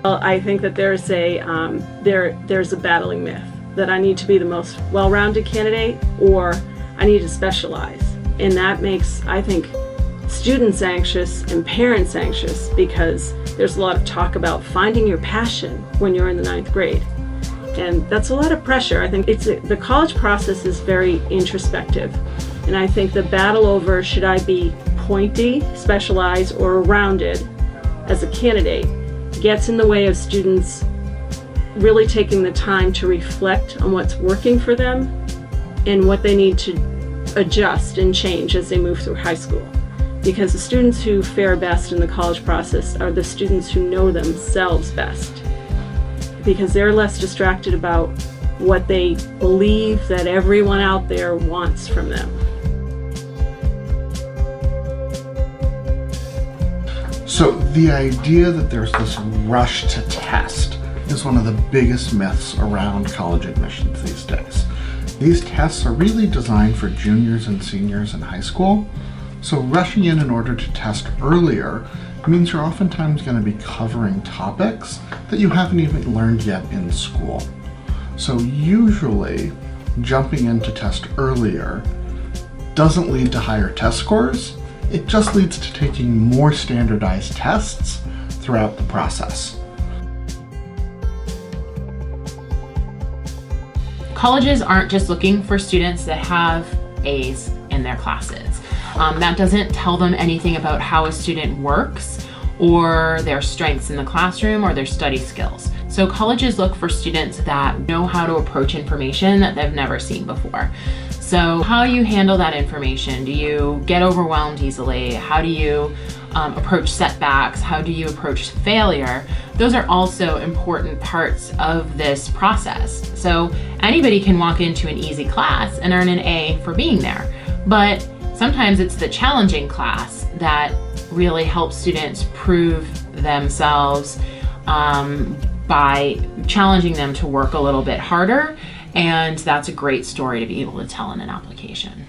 Well, I think that there's a battling myth that I need to be the most well-rounded candidate or I need to specialize. And that makes, I think, students anxious and parents anxious because there's a lot of talk about finding your passion when you're in the 9th grade. And that's a lot of pressure. I think the college process is very introspective. And I think the battle over should I be pointy, specialized, or rounded as a candidate gets in the way of students really taking the time to reflect on what's working for them and what they need to adjust and change as they move through high school. Because the students who fare best in the college process are the students who know themselves best. Because they're less distracted about what they believe that everyone out there wants from them. So the idea that there's this rush to test is one of the biggest myths around college admissions these days. These tests are really designed for juniors and seniors in high school, so rushing in order to test earlier means you're oftentimes going to be covering topics that you haven't even learned yet in school. So usually, jumping in to test earlier doesn't lead to higher test scores. It just leads to taking more standardized tests throughout the process. Colleges aren't just looking for students that have A's in their classes. That doesn't tell them anything about how a student works or their strengths in the classroom or their study skills. So colleges look for students that know how to approach information that they've never seen before. So how you handle that information, do you get overwhelmed easily? How do you approach setbacks? How do you approach failure? Those are also important parts of this process. So anybody can walk into an easy class and earn an A for being there, but sometimes it's the challenging class that really helps students prove themselves by challenging them to work a little bit harder, and that's a great story to be able to tell in an application.